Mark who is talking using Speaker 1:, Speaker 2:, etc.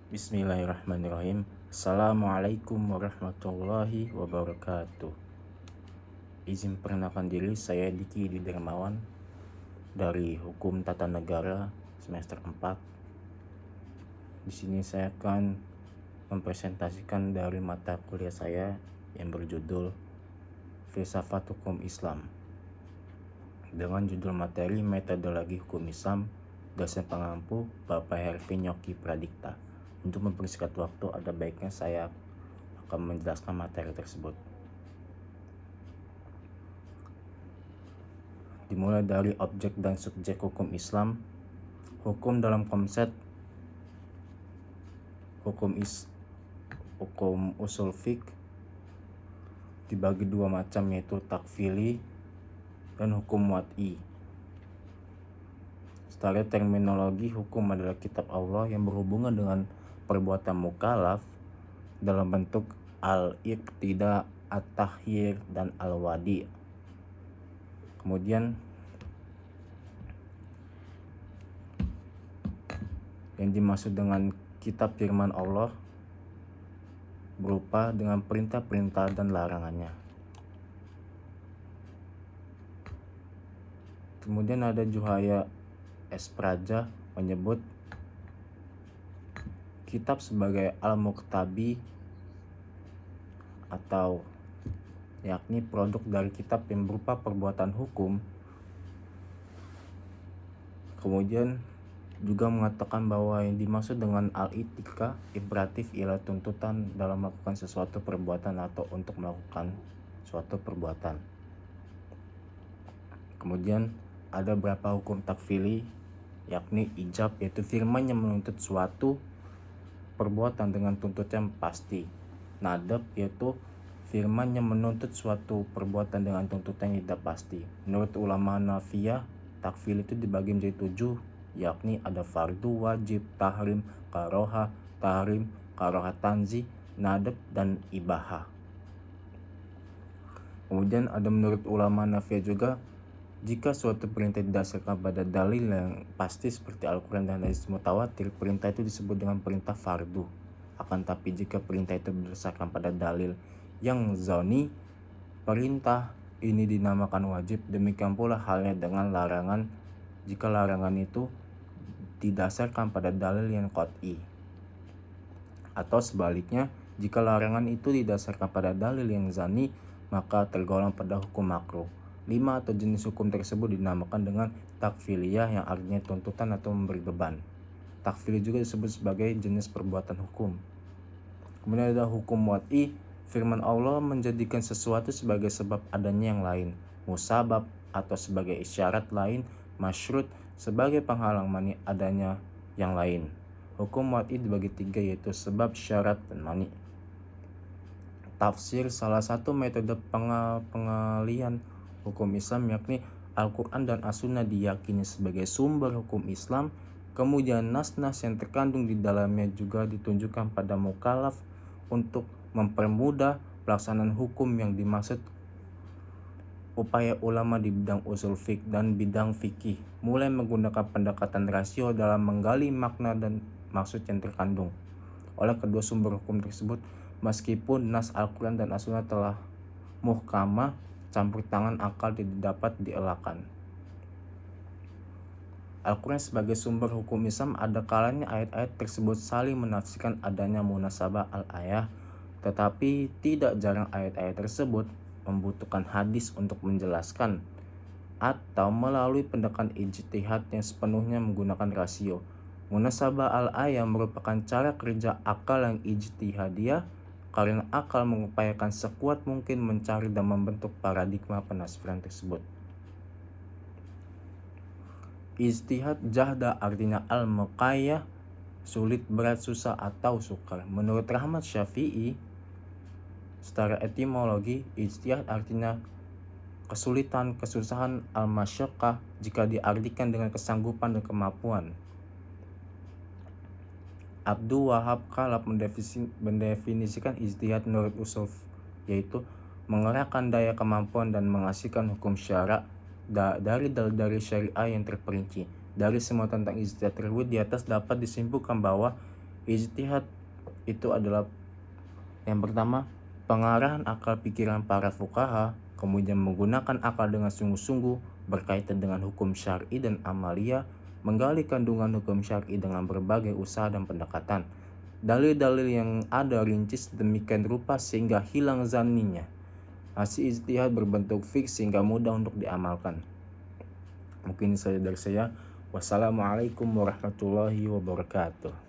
Speaker 1: Bismillahirrahmanirrahim. Assalamualaikum warahmatullahi wabarakatuh. Izin perkenalkan diri, saya Diki Dermawan dari Hukum Tata Negara semester 4. Di sini saya akan mempresentasikan dari mata kuliah saya yang berjudul Filsafat Hukum Islam dengan judul materi Metodologi Hukum Islam, dosen pengampu Bapak Hervi Nyoki Pradikta. Untuk mempersingkat waktu, ada baiknya saya akan menjelaskan materi tersebut. Dimulai dari objek dan subjek hukum Islam. Hukum dalam konsep hukum usul fiqh dibagi dua macam, yaitu takfili dan hukum wad'i. Secara terminologi, hukum adalah kitab Allah yang berhubungan dengan perbuatan mukallaf dalam bentuk al-iqtida, at-tahyir, dan al-wadi. Kemudian yang dimaksud dengan kitab firman Allah berupa dengan perintah-perintah dan larangannya. Kemudian ada Juhaya S. Praja menyebut kitab sebagai al-muktabi, atau yakni produk dari kitab yang berupa perbuatan hukum. Kemudian juga mengatakan bahwa yang dimaksud dengan al-itika imperatif ialah tuntutan dalam melakukan sesuatu perbuatan atau untuk melakukan suatu perbuatan. Kemudian ada beberapa hukum takfili, yakni ijab, yaitu firman yang menuntut suatu perbuatan dengan tuntutan pasti. Nadab, yaitu firman yang menuntut suatu perbuatan dengan tuntutan yang tidak pasti. Menurut ulama Hanafiyah, takfil itu dibagi menjadi 7, yakni ada fardu, wajib, tahrim, karoha, tanzi, nadab, dan ibahah. Kemudian ada menurut ulama Hanafiyah juga, jika suatu perintah didasarkan pada dalil yang pasti seperti Al-Quran dan hadis mutawatir, perintah itu disebut dengan perintah fardu. Akan tapi jika perintah itu berdasarkan pada dalil yang zoni, perintah ini dinamakan wajib. Demikian pula halnya dengan larangan, jika larangan itu didasarkan pada dalil yang qat'i. Atau sebaliknya, jika larangan itu didasarkan pada dalil yang zani, maka tergolong pada hukum makruh. 5 atau jenis hukum tersebut dinamakan dengan takfiliyah, yang artinya tuntutan atau memberi beban. Takfiliyah juga disebut sebagai jenis perbuatan hukum. Kemudian ada hukum wad'i, firman Allah menjadikan sesuatu sebagai sebab adanya yang lain, musabab atau sebagai isyarat lain, masyrut sebagai penghalang mani adanya yang lain. Hukum wad'i dibagi 3, yaitu sebab, syarat, dan mani. Tafsir salah satu metode pengalihan hukum Islam, yakni Al-Quran dan As-Sunnah diyakini sebagai sumber hukum Islam. Kemudian nas-nas yang terkandung di dalamnya juga ditunjukkan pada mukallaf untuk mempermudah pelaksanaan hukum yang dimaksud. Upaya ulama di bidang usul fiqh dan bidang fikih mulai menggunakan pendekatan rasio dalam menggali makna dan maksud yang terkandung oleh kedua sumber hukum tersebut. Meskipun nas Al-Quran dan As-Sunnah telah muhkamah, campur tangan akal tidak dapat dielakkan. Al-Quran sebagai sumber hukum Islam, ada kalanya ayat-ayat tersebut saling menafsirkan adanya munasabah al-ayah, tetapi tidak jarang ayat-ayat tersebut membutuhkan hadis untuk menjelaskan, atau melalui pendekatan ijtihad yang sepenuhnya menggunakan rasio. Munasabah al-ayah merupakan cara kerja akal yang ijtihadiyah, karena akal mengupayakan sekuat mungkin mencari dan membentuk paradigma penafsiran tersebut. Ijtihad jahda artinya al-muqayyah, sulit, berat, susah, atau sukar. Menurut Rahmat Syafi'i, secara etimologi, ijtihad artinya kesulitan, kesusahan, al-masyaqqah, jika diartikan dengan kesanggupan dan kemampuan. Abdul Wahab Khalaf mendefinisikan ijtihad menurut usul, yaitu mengerahkan daya kemampuan dan menghasilkan hukum syara dari syariah yang terperinci. Dari semua tentang ijtihad tersebut di atas dapat disimpulkan bahwa Ijtihad itu adalah yang pertama, pengarahan akal pikiran para fuqaha, kemudian menggunakan akal dengan sungguh-sungguh berkaitan dengan hukum syar'i dan amalia, menggali kandungan hukum syar'i dengan berbagai usaha dan pendekatan. Dalil-dalil yang ada rincis demikian rupa sehingga hilang zanninya. Hasil ijtihad berbentuk fix sehingga mudah untuk diamalkan. Mungkin saja dari saya. Wassalamualaikum warahmatullahi wabarakatuh.